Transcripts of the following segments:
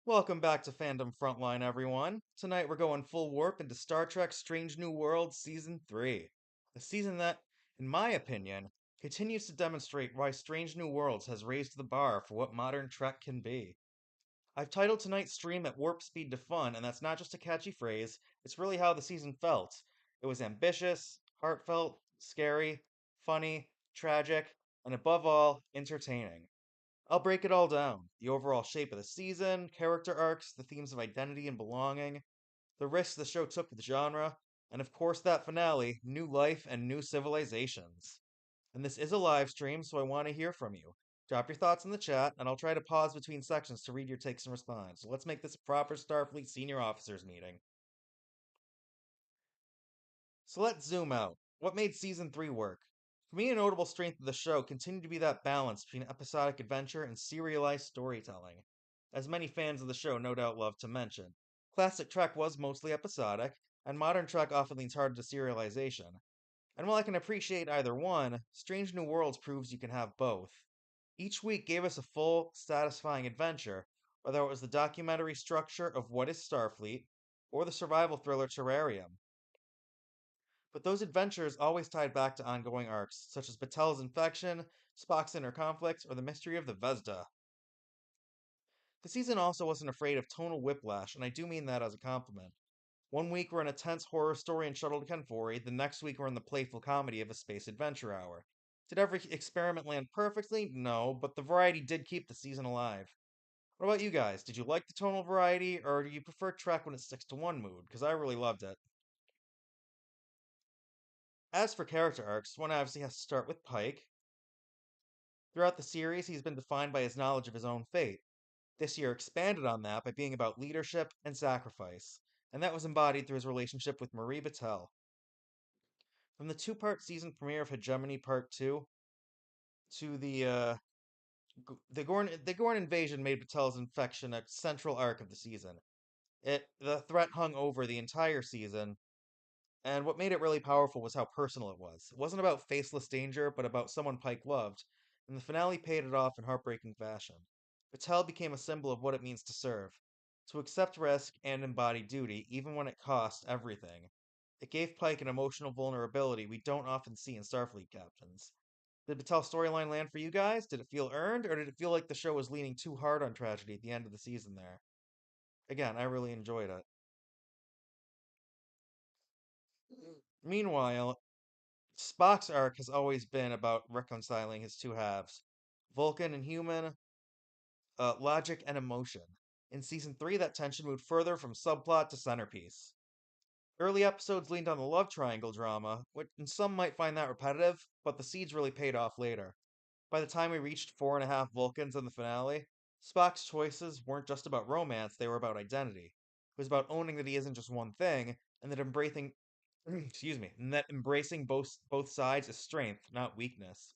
Welcome back to Fandom Frontline, everyone. Tonight we're going full warp into Star Trek Strange New Worlds Season 3. A season that, in my opinion, continues to demonstrate why Strange New Worlds has raised the bar for what modern Trek can be. I've titled tonight's stream at Warp Speed to Fun, and that's not just a catchy phrase, it's really how the season felt. It was ambitious, heartfelt, scary, funny, tragic, and above all, entertaining. I'll break it all down: the overall shape of the season, character arcs, the themes of identity and belonging, the risks the show took with genre, and of course that finale: new life and new civilizations. And this is a live stream, so I want to hear from you. Drop your thoughts in the chat, and I'll try to pause between sections to read your takes and response. So let's make this a proper Starfleet senior officers meeting. So let's zoom out. What made season 3 work? For me, a notable strength of the show continued to be that balance between episodic adventure and serialized storytelling. As many fans of the show no doubt love to mention, classic Trek was mostly episodic, and modern Trek often leans hard to serialization. And while I can appreciate either one, Strange New Worlds proves you can have both. Each week gave us a full, satisfying adventure, whether it was the documentary structure of What is Starfleet, or the survival thriller Terrarium. But those adventures always tied back to ongoing arcs, such as Batel's infection, Spock's inner conflict, or the mystery of the Vesda. The season also wasn't afraid of tonal whiplash, and I do mean that as a compliment. One week we're in a tense horror story in Shuttle to Kenfori, the next week we're in the playful comedy of A Space Adventure Hour. Did every experiment land perfectly? No, but the variety did keep the season alive. What about you guys? Did you like the tonal variety, or do you prefer Trek when it sticks to one mood? Because I really loved it. As for character arcs, one obviously has to start with Pike. Throughout the series, he's been defined by his knowledge of his own fate. This year expanded on that by being about leadership and sacrifice, and that was embodied through his relationship with Marie Batel. From the two-part season premiere of Hegemony Part 2 to the Gorn invasion made Batel's infection a central arc of the season. The threat hung over the entire season, and what made it really powerful was how personal it was. It wasn't about faceless danger, but about someone Pike loved, and the finale paid it off in heartbreaking fashion. Patel became a symbol of what it means to serve, to accept risk and embody duty, even when it cost everything. It gave Pike an emotional vulnerability we don't often see in Starfleet captains. Did Patel's storyline land for you guys? Did it feel earned, or did it feel like the show was leaning too hard on tragedy at the end of the season there? Again, I really enjoyed it. Meanwhile, Spock's arc has always been about reconciling his two halves, Vulcan and human, logic and emotion. In season 3, that tension moved further from subplot to centerpiece. Early episodes leaned on the love triangle drama, which and some might find that repetitive, but the seeds really paid off later. By the time we reached 4.5 Vulcans in the finale, Spock's choices weren't just about romance, they were about identity. It was about owning that he isn't just one thing, and that embracing excuse me, and that embracing both sides is strength, not weakness.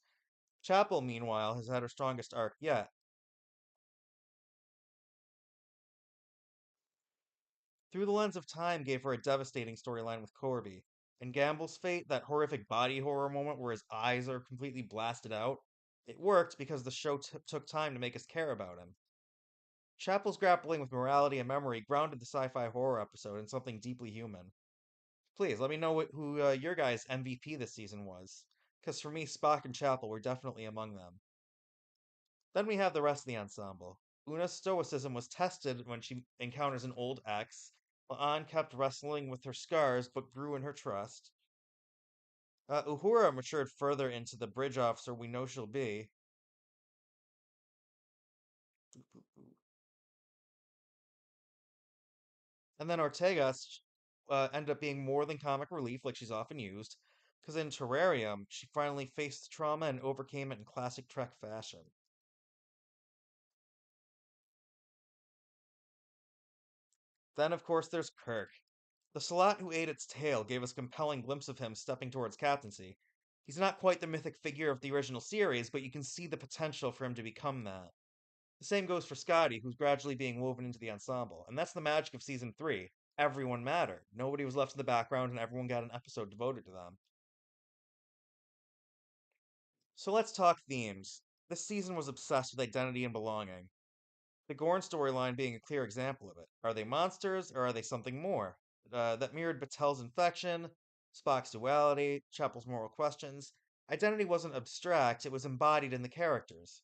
Chapel, meanwhile, has had her strongest arc yet. Through the Lens of Time gave her a devastating storyline with Corby. And Gamble's fate, that horrific body horror moment where his eyes are completely blasted out, it worked because the show took time to make us care about him. Chapel's grappling with morality and memory grounded the sci-fi horror episode in something deeply human. Please let me know who your guys' MVP this season was, because for me, Spock and Chapel were definitely among them. Then we have the rest of the ensemble. Una's stoicism was tested when she encounters an old ex, while An kept wrestling with her scars but grew in her trust. Uhura matured further into the bridge officer we know she'll be. And then Ortega ended up being more than comic relief like she's often used, because in Terrarium, she finally faced trauma and overcame it in classic Trek fashion. Then, of course, there's Kirk. The Salat who ate its tail gave us a compelling glimpse of him stepping towards captaincy. He's not quite the mythic figure of the original series, but you can see the potential for him to become that. The same goes for Scotty, who's gradually being woven into the ensemble, and that's the magic of season 3. Everyone mattered. Nobody was left in the background, and everyone got an episode devoted to them. So let's talk themes. This season was obsessed with identity and belonging. The Gorn storyline being a clear example of it. Are they monsters or are they something more? That mirrored Batel's infection, Spock's duality, Chapel's moral questions. Identity wasn't abstract, it was embodied in the characters.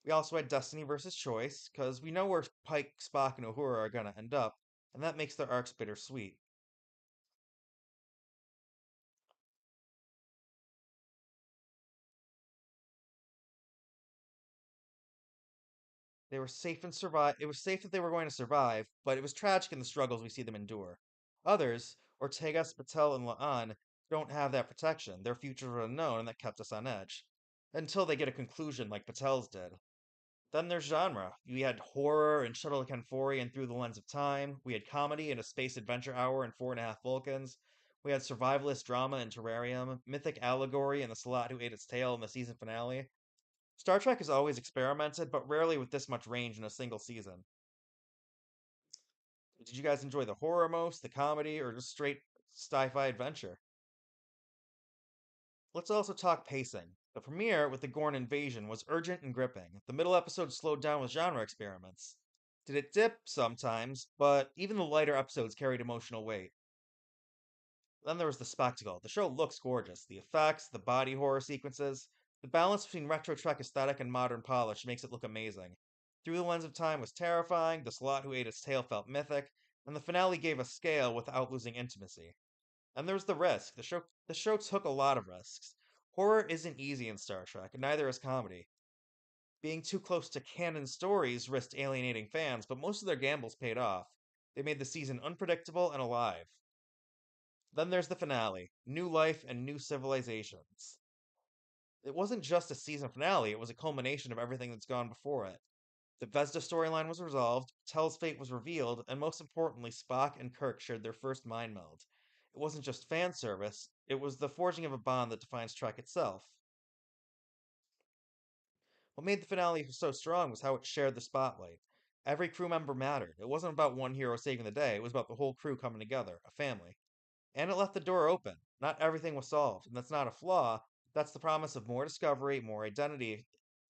We also had destiny versus choice, because we know where Pike, Spock, and Uhura are going to end up, and that makes their arcs bittersweet. They were safe and survive. It was safe that they were going to survive, but it was tragic in the struggles we see them endure. Others, Ortegas, Patel, and La'an, don't have that protection. Their futures are unknown, and that kept us on edge. Until they get a conclusion like Patel's did. Then there's genre. We had horror and Shuttle to Kenfori and Through the Lens of Time. We had comedy and A Space Adventure Hour and Four and a Half Vulcans. We had survivalist drama in Terrarium, mythic allegory and The Salat Who Ate Its Tail in the season finale. Star Trek has always experimented, but rarely with this much range in a single season. Did you guys enjoy the horror most, the comedy, or just straight sci-fi adventure? Let's also talk pacing. The premiere with the Gorn invasion was urgent and gripping. The middle episode slowed down with genre experiments. Did it dip? Sometimes, but even the lighter episodes carried emotional weight. Then there was the spectacle. The show looks gorgeous. The effects, the body horror sequences, the balance between retro Trek aesthetic and modern polish makes it look amazing. Through the Lens of Time was terrifying, the slot who ate its tail felt mythic, and the finale gave us scale without losing intimacy. And there was the risk. The show took a lot of risks. Horror isn't easy in Star Trek, and neither is comedy. Being too close to canon stories risked alienating fans, but most of their gambles paid off. They made the season unpredictable and alive. Then there's the finale, New Life and New Civilizations. It wasn't just a season finale, it was a culmination of everything that's gone before it. The Vesda storyline was resolved, Tell's fate was revealed, and most importantly, Spock and Kirk shared their first mind meld. It wasn't just fan service, it was the forging of a bond that defines Trek itself. What made the finale so strong was how it shared the spotlight. Every crew member mattered. It wasn't about one hero saving the day, it was about the whole crew coming together, a family. And it left the door open. Not everything was solved, and that's not a flaw. That's the promise of more discovery, more identity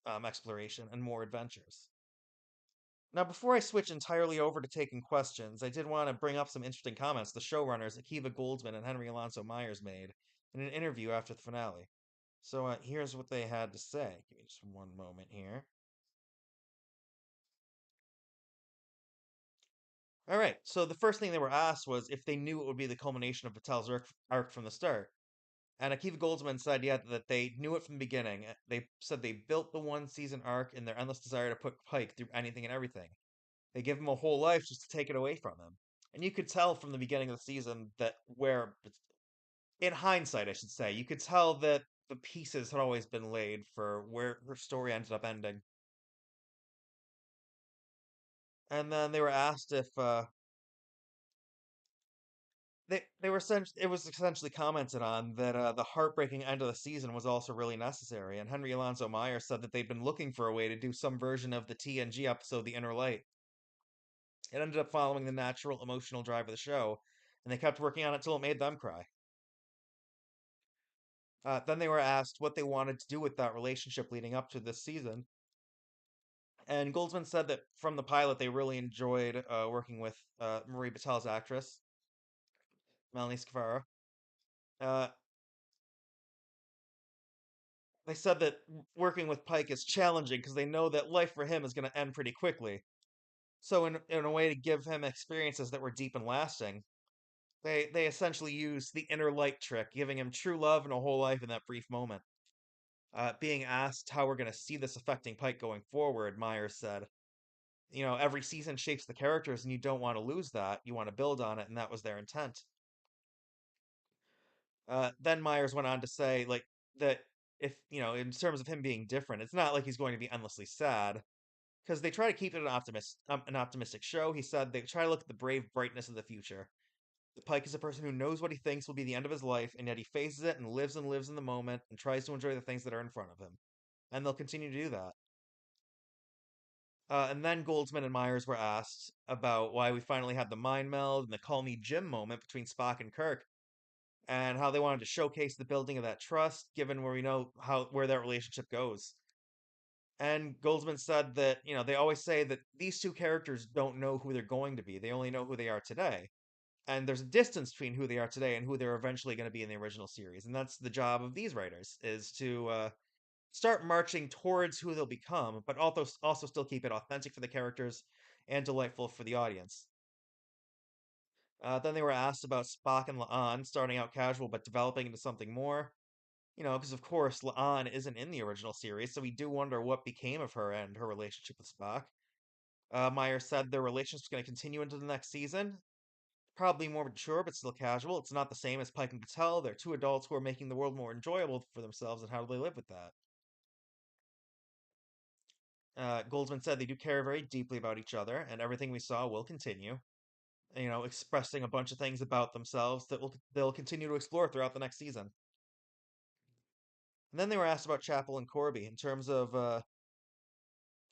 exploration, and more adventures. Now, before I switch entirely over to taking questions, I did want to bring up some interesting comments the showrunners Akiva Goldsman and Henry Alonso Myers made in an interview after the finale. So here's what they had to say. Give me just one moment here. All right, so the first thing they were asked was if they knew it would be the culmination of Patel's arc from the start. And Akiva Goldsman said, yeah, that they knew it from the beginning. They said they built the one season arc in their endless desire to put Pike through anything and everything. They give him a whole life just to take it away from him. And you could tell from the beginning of the season that in hindsight, I should say, you could tell that the pieces had always been laid for where her story ended up ending. And then they were asked if they were it was essentially commented on that the heartbreaking end of the season was also really necessary. And Henry Alonso Meyer said that they'd been looking for a way to do some version of the TNG episode, The Inner Light. It ended up following the natural emotional drive of the show, and they kept working on it till it made them cry. Then they were asked what they wanted to do with that relationship leading up to this season, and Goldsman said that from the pilot they really enjoyed working with Marie Batel's actress, Melanie Scafaro. Uh, they said that working with Pike is challenging because they know that life for him is going to end pretty quickly. So, in a way to give him experiences that were deep and lasting, they essentially used the inner light trick, giving him true love and a whole life in that brief moment. Being asked how we're going to see this affecting Pike going forward, Myers said, every season shapes the characters, and you don't want to lose that. You want to build on it, and that was their intent. Then Myers went on to say, like, that if, in terms of him being different, it's not like he's going to be endlessly sad, because they try to keep it an optimistic show. He said they try to look at the brave brightness of the future. The Pike is a person who knows what he thinks will be the end of his life, and yet he faces it and lives in the moment and tries to enjoy the things that are in front of him. And they'll continue to do that. And then Goldsman and Myers were asked about why we finally had the mind meld and the call me Jim moment between Spock and Kirk, and how they wanted to showcase the building of that trust, given where we know how where that relationship goes. And Goldsman said that, they always say that these two characters don't know who they're going to be. They only know who they are today. And there's a distance between who they are today and who they're eventually going to be in the original series. And that's the job of these writers, is to start marching towards who they'll become, but also still keep it authentic for the characters and delightful for the audience. Then they were asked about Spock and La'an starting out casual but developing into something more. Because of course La'an isn't in the original series, so we do wonder what became of her and her relationship with Spock. Meyer said their relationship's going to continue into the next season. Probably more mature, but still casual. It's not the same as Pike and Patel. They're two adults who are making the world more enjoyable for themselves, and how do they live with that? Goldsman said they do care very deeply about each other, and everything we saw will continue. Expressing a bunch of things about themselves that they'll continue to explore throughout the next season. And then they were asked about Chapel and Corby in terms of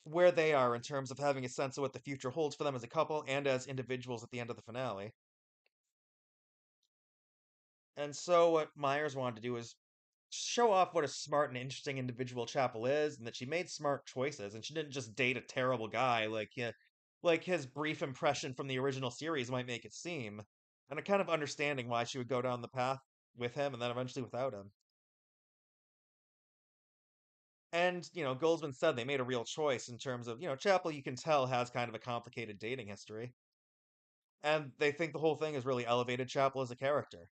where they are in terms of having a sense of what the future holds for them as a couple and as individuals at the end of the finale. And so what Myers wanted to do is show off what a smart and interesting individual Chapel is, and that she made smart choices, and she didn't just date a terrible guy like his brief impression from the original series might make it seem. And a kind of understanding why she would go down the path with him and then eventually without him. And, Goldsman said they made a real choice in terms of, Chapel, you can tell, has kind of a complicated dating history. And they think the whole thing has really elevated Chapel as a character.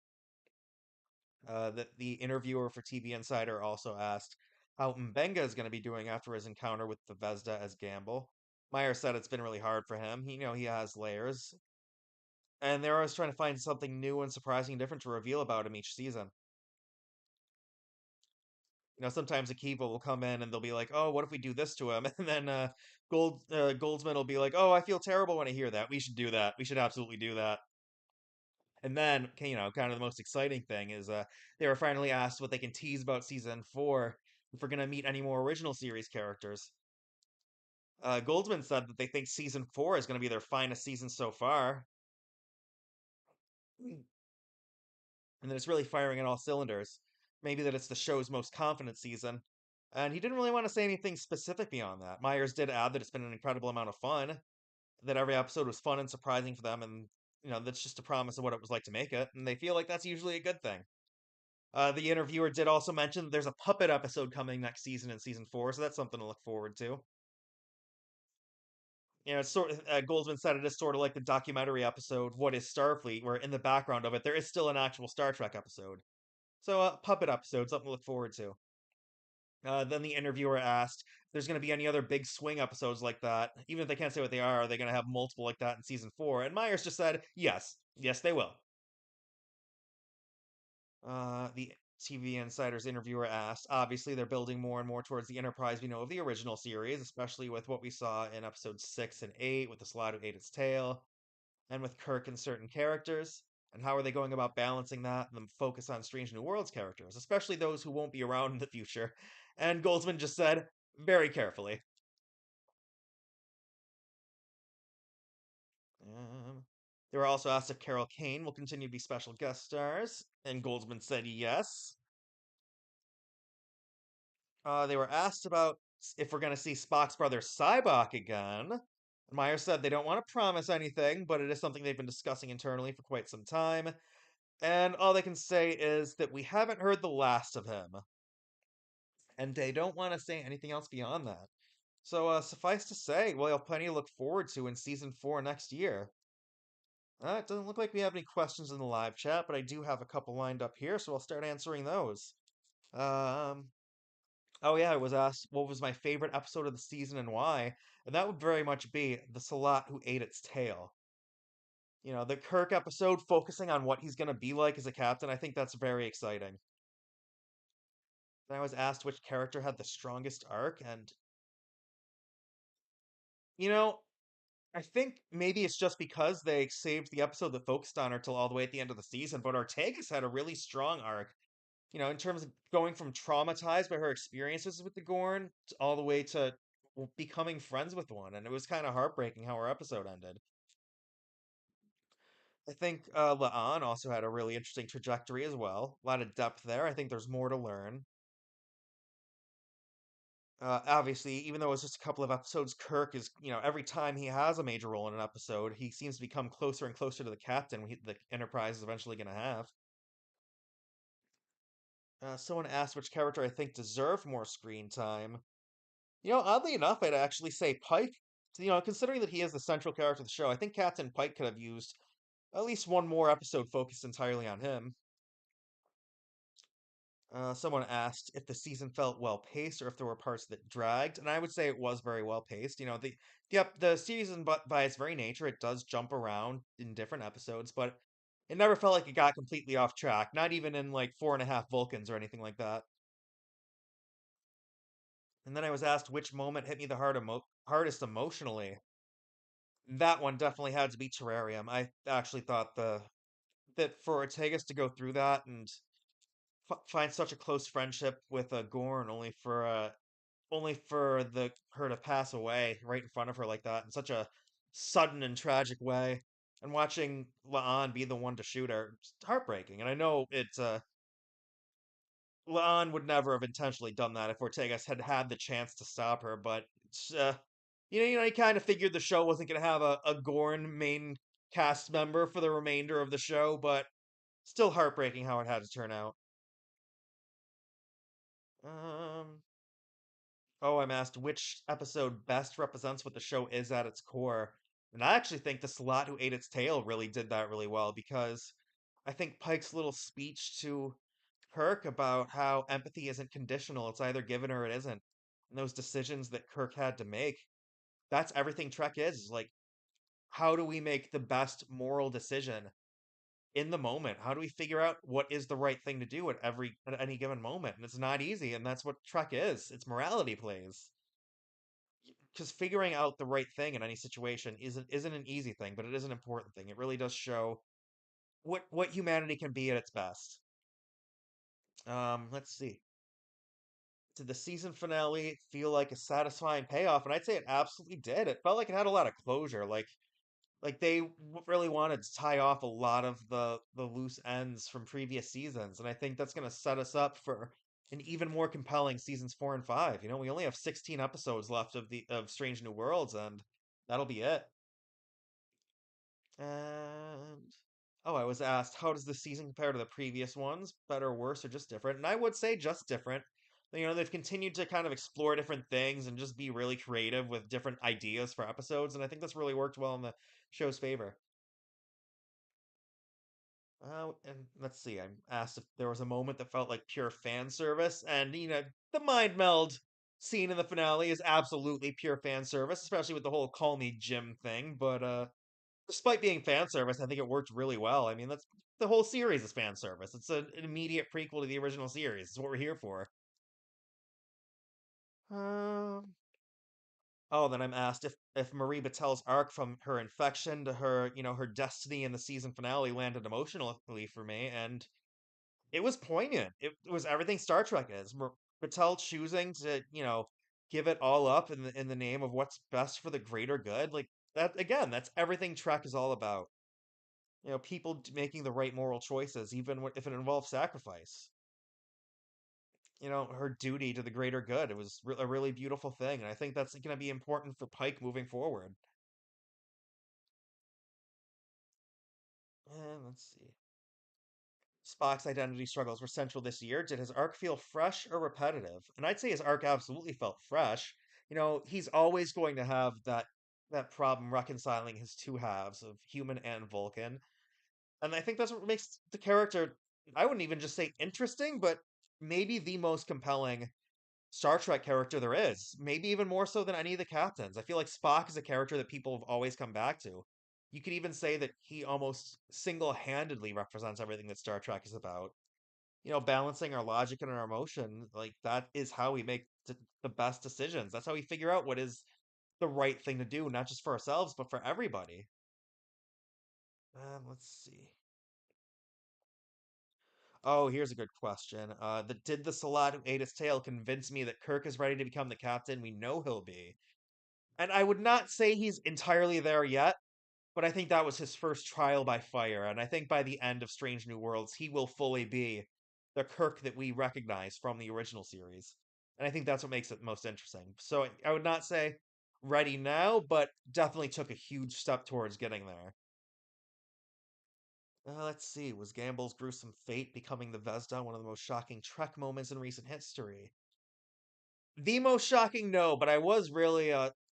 The interviewer for TV Insider also asked how Mbenga is going to be doing after his encounter with the Vesda as Gamble. Meyer said it's been really hard for him. He has layers, and they're always trying to find something new and surprising and different to reveal about him each season. Sometimes Akiva will come in and they'll be like, "Oh, what if we do this to him?" And then Goldsman will be like, "Oh, I feel terrible when I hear that. We should do that. We should absolutely do that." And then, kind of the most exciting thing is they were finally asked what they can tease about season four if we're going to meet any more original series characters. Goldsman said that they think season four is going to be their finest season so far, and that it's really firing on all cylinders. Maybe that it's the show's most confident season. And he didn't really want to say anything specific beyond that. Myers did add that it's been an incredible amount of fun, that every episode was fun and surprising for them, and, that's just a promise of what it was like to make it, and they feel like that's usually a good thing. The interviewer did also mention that there's a puppet episode coming next season in season four, so that's something to look forward to. It's Goldsman said it is sort of like the documentary episode "What Is Starfleet," where in the background of it there is still an actual Star Trek episode. So, puppet episode, something to look forward to. Then the interviewer asked if there's going to be any other big swing episodes like that. Even if they can't say what they are they going to have multiple like that in season four? And Myers just said, yes, yes, they will. The TV Insider's interviewer asked, obviously, they're building more and more towards the Enterprise we know of the original series, especially with what we saw in episodes 6 and 8, with the slide who ate its tail, and with Kirk and certain characters. And how are they going about balancing that and then focus on Strange New Worlds characters, especially those who won't be around in the future? And Goldsman just said, very carefully. They were also asked if Carol Kane will continue to be special guest stars, and Goldsman said yes. They were asked about if we're going to see Spock's brother Cybok again. Meyer said they don't want to promise anything, but it is something they've been discussing internally for quite some time. And all they can say is that we haven't heard the last of him. And they don't want to say anything else beyond that. So, suffice to say, we'll have plenty to look forward to in season 4 next year. It doesn't look like we have any questions in the live chat, but I do have a couple lined up here, so I'll start answering those. Um, oh yeah, I was asked what was my favorite episode of the season and why, and that would very much be the Salat who ate its tail. The Kirk episode focusing on what he's going to be like as a captain, I think that's very exciting. Then I was asked which character had the strongest arc, and, you know, I think maybe it's just because they saved the episode that focused on her till all the way at the end of the season, but Ortega's had a really strong arc, in terms of going from traumatized by her experiences with the Gorn all the way to becoming friends with one, and it was kind of heartbreaking how her episode ended. I think La'an also had a really interesting trajectory as well. A lot of depth there. I think there's more to learn. Obviously, even though it's just a couple of episodes, Kirk is, every time he has a major role in an episode, he seems to become closer and closer to the captain the Enterprise is eventually going to have. Someone asked which character I think deserved more screen time. Oddly enough, I'd actually say Pike. Considering that he is the central character of the show, I think Captain Pike could have used at least one more episode focused entirely on him. Someone asked if the season felt well paced or if there were parts that dragged, and I would say it was very well paced. The season, but by its very nature, it does jump around in different episodes, but it never felt like it got completely off track. Not even in like Four and a Half Vulcans or anything like that. And then I was asked which moment hit me the hardest emotionally. That one definitely had to be Terrarium. I actually thought the that for Ortegas to go through that and find such a close friendship with Gorn, only for the her to pass away right in front of her like that in such a sudden and tragic way, and watching Laan be the one to shoot her, it's heartbreaking. And I know Laan would never have intentionally done that if Ortegas had had the chance to stop her, but you kind of figured the show wasn't going to have a Gorn main cast member for the remainder of the show, but still heartbreaking how it had to turn out. Um, Oh, I'm asked which episode best represents what the show is at its core. And I actually think the slot who ate its tail really did that really well because I think Pike's little speech to Kirk about how empathy isn't conditional, it's either given or it isn't. And those decisions that Kirk had to make, that's everything Trek is like, how do we make the best moral decision in the moment? How do we figure out what is the right thing to do at any given moment? And it's not easy, and that's what Trek is. It's morality plays. Because figuring out the right thing in any situation isn't an easy thing, but it is an important thing. It really does show what humanity can be at its best. Let's see. Did the season finale feel like a satisfying payoff? And I'd say it absolutely did. It felt like it had a lot of closure. Like they really wanted to tie off a lot of the loose ends from previous seasons, and I think that's going to set us up for an even more compelling seasons 4 and 5. We only have 16 episodes left of Strange New Worlds, and that'll be it. And I was asked, how does this season compare to the previous ones? Better, worse, or just different? And I would say just different. They've continued to kind of explore different things and just be really creative with different ideas for episodes, and I think that's really worked well in the show's favor. And let's see, I'm asked if there was a moment that felt like pure fan service, and the mind meld scene in the finale is absolutely pure fan service, especially with the whole "Call Me Jim" thing. But despite being fan service, I think it worked really well. I mean, that's the whole series is fan service. It's an immediate prequel to the original series. It's what we're here for. Um. Oh, then I'm asked if Marie Batel's arc from her infection to her destiny in the season finale landed emotionally for me, and it was poignant. It was everything Star Trek is. Batel choosing to, give it all up in the name of what's best for the greater good. Like that again, that's everything Trek is all about. People making the right moral choices, even if it involves sacrifice. Her duty to the greater good. It was a really beautiful thing, and I think that's going to be important for Pike moving forward. And let's see. Spock's identity struggles were central this year. Did his arc feel fresh or repetitive? And I'd say his arc absolutely felt fresh. He's always going to have that problem reconciling his two halves of human and Vulcan. And I think that's what makes the character, I wouldn't even just say interesting, but maybe the most compelling Star Trek character there is. Maybe even more so than any of the captains. I feel like Spock is a character that people have always come back to. You could even say that he almost single-handedly represents everything that Star Trek is about. Balancing our logic and our emotion, like that is how we make the best decisions. That's how we figure out what is the right thing to do, not just for ourselves, but for everybody. Let's see. Oh, here's a good question. Did the Salat who ate his tail convince me that Kirk is ready to become the captain we know he'll be? And I would not say he's entirely there yet, but I think that was his first trial by fire, and I think by the end of Strange New Worlds, he will fully be the Kirk that we recognize from the original series. And I think that's what makes it most interesting. So I would not say ready now, but definitely took a huge step towards getting there. Let's see. Was Gamble's gruesome fate becoming the Vesda one of the most shocking Trek moments in recent history? The most shocking, no, but I was really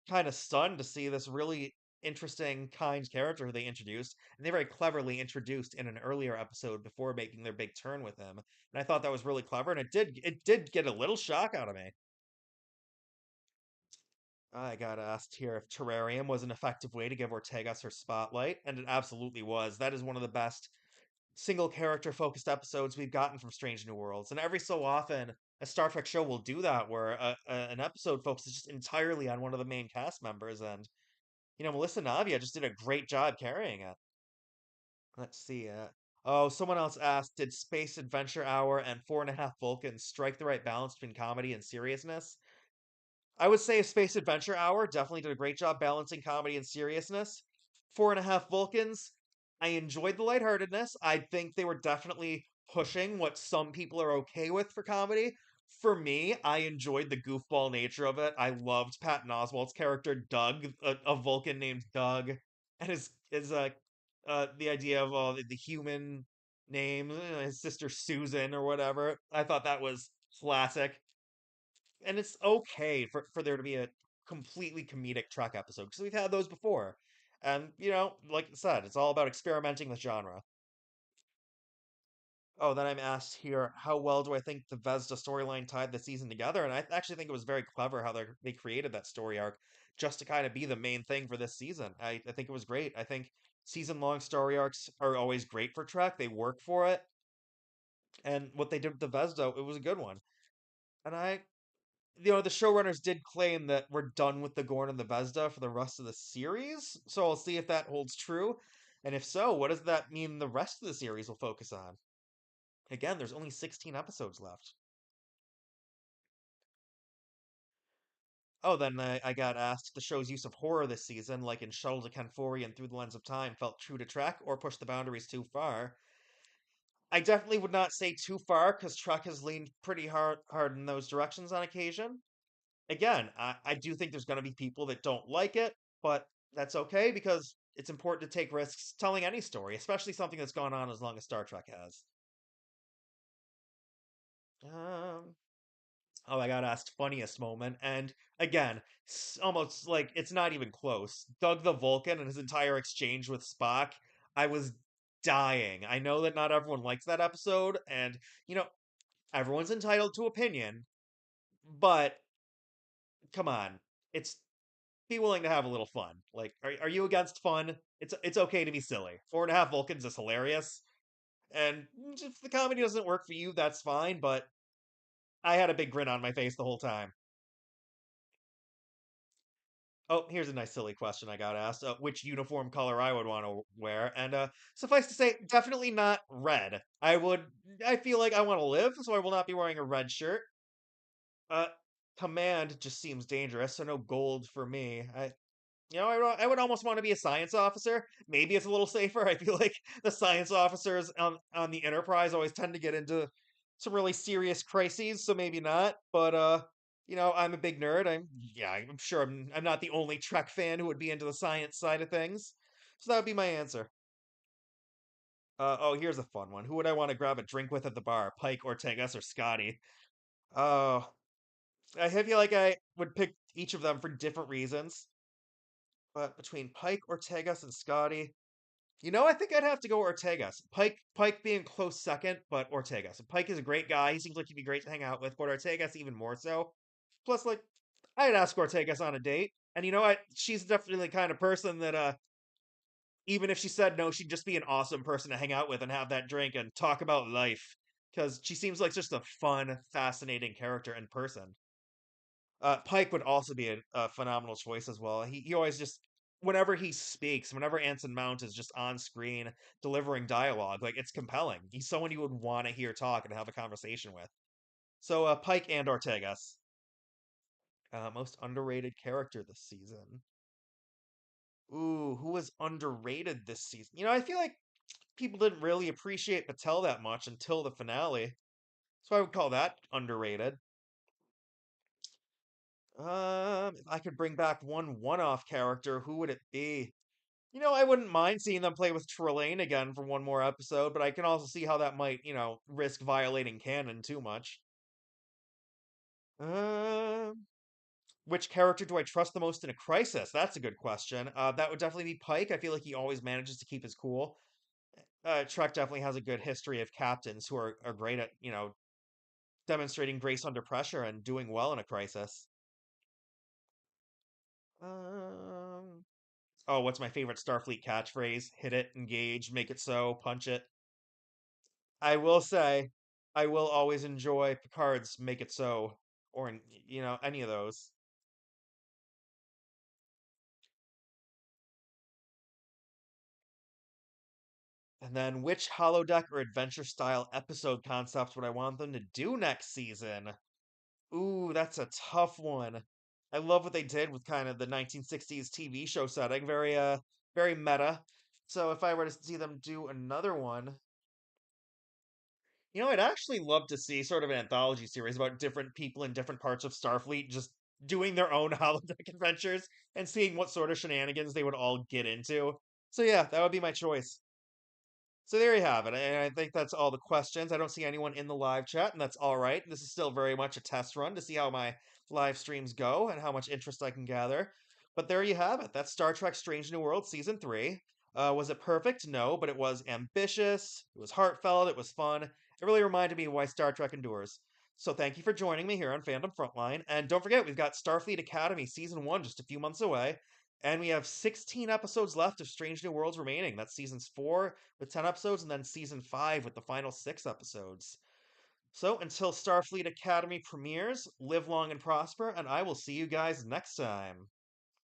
kind of stunned to see this really interesting, kind character they introduced, and they very cleverly introduced in an earlier episode before making their big turn with him. And I thought that was really clever, and it did get a little shock out of me. I got asked here if Terrarium was an effective way to give Ortegas her spotlight, and it absolutely was. That is one of the best single character focused episodes we've gotten from Strange New Worlds. And every so often, a Star Trek show will do that where an episode focuses just entirely on one of the main cast members. And, Melissa Navia just did a great job carrying it. Let's see. Oh, someone else asked, did Space Adventure Hour and Four and a Half Vulcans strike the right balance between comedy and seriousness? I would say Space Adventure Hour definitely did a great job balancing comedy and seriousness. Four and a Half Vulcans, I enjoyed the lightheartedness. I think they were definitely pushing what some people are okay with for comedy. For me, I enjoyed the goofball nature of it. I loved Patton Oswalt's character, Doug, a Vulcan named Doug, and his the idea of the human name, his sister Susan or whatever. I thought that was classic, and it's okay for there to be a completely comedic Trek episode because we've had those before. And like I said, it's all about experimenting with genre. Oh, then I'm asked here, how well do I think the Vesda storyline tied the season together? And I actually think it was very clever how they created that story arc just to kind of be the main thing for this season. I think it was great. I think season long story arcs are always great for Trek. They work for it. And what they did with the Vesda, it was a good one. And the showrunners did claim that we're done with the Gorn and the Vesda for the rest of the series. So I'll see if that holds true. And if so, what does that mean the rest of the series will focus on? Again, there's only 16 episodes left. Oh, then I got asked the show's use of horror this season, like in Shuttle to Kenfori and Through the Lens of Time, felt true to Trek or pushed the boundaries too far. I definitely would not say too far because Trek has leaned pretty hard in those directions on occasion. Again, I do think there's going to be people that don't like it, but that's okay because it's important to take risks telling any story, especially something that's gone on as long as Star Trek has. Um, oh, I got asked funniest moment, and again, almost like it's not even close. Doug the Vulcan and his entire exchange with Spock, I was dying. I know that not everyone likes that episode, and you know, everyone's entitled to opinion, but come on, it's be willing to have a little fun. Like, are you against fun? It's okay to be silly. Four and a Half Vulcans is hilarious, and if the comedy doesn't work for you, that's fine. But I had a big grin on my face the whole time. Oh, here's a nice silly question I got asked: which uniform color I would want to wear? And suffice to say, definitely not red. I feel like I want to live, so I will not be wearing a red shirt. Uh, Command just seems dangerous, so no gold for me. I would almost want to be a science officer. Maybe it's a little safer. I feel like the science officers on the Enterprise always tend to get into some really serious crises, so maybe not. But I'm a big nerd. I'm sure I'm not the only Trek fan who would be into the science side of things. So that would be my answer. Oh, here's a fun one. Who would I want to grab a drink with at the bar? Pike, Ortegas, or Scotty? Oh, I feel like I would pick each of them for different reasons. But between Pike, Ortegas, and Scotty, I think I'd have to go Ortegas. Pike being close second, but Ortegas. Pike is a great guy. He seems like he'd be great to hang out with, but Ortegas even more so. Plus, like, I'd ask Ortegas on a date, and she's definitely the kind of person that even if she said no, she'd just be an awesome person to hang out with and have that drink and talk about life. Because she seems like just a fun, fascinating character in person. Pike would also be a phenomenal choice as well. He always just whenever he speaks, whenever Anson Mount is just on screen delivering dialogue, like it's compelling. He's someone you would want to hear talk and have a conversation with. So Pike and Ortegas, most underrated character this season. Ooh, who was underrated this season? I feel like people didn't really appreciate Patel that much until the finale, so I would call that underrated. If I could bring back one-off character, who would it be? I wouldn't mind seeing them play with Trelane again for one more episode, but I can also see how that might, risk violating canon too much. Um, which character do I trust the most in a crisis? That's a good question. That would definitely be Pike. I feel like he always manages to keep his cool. Trek definitely has a good history of captains who are great at, demonstrating grace under pressure and doing well in a crisis. Um, oh, what's my favorite Starfleet catchphrase? Hit it, engage, make it so, punch it. I will say, I will always enjoy Picard's make it so, or, any of those. And then, which holodeck or adventure style episode concepts would I want them to do next season? Ooh, that's a tough one. I love what they did with kind of the 1960s TV show setting, very meta. So if I were to see them do another one, I'd actually love to see sort of an anthology series about different people in different parts of Starfleet just doing their own holodeck adventures and seeing what sort of shenanigans they would all get into. So yeah, that would be my choice. So there you have it. And I think that's all the questions. I don't see anyone in the live chat, and that's all right. This is still very much a test run to see how my live streams go and how much interest I can gather. But there you have it. That's Star Trek Strange New World Season 3. Was it perfect? No, but it was ambitious, it was heartfelt, it was fun. It really reminded me why Star Trek endures. So thank you for joining me here on Fandom Frontline. And don't forget, we've got Starfleet Academy Season 1 just a few months away. And we have 16 episodes left of Strange New Worlds remaining. That's seasons 4 with 10 episodes, and then season 5 with the final 6 episodes. So until Starfleet Academy premieres, live long and prosper, and I will see you guys next time.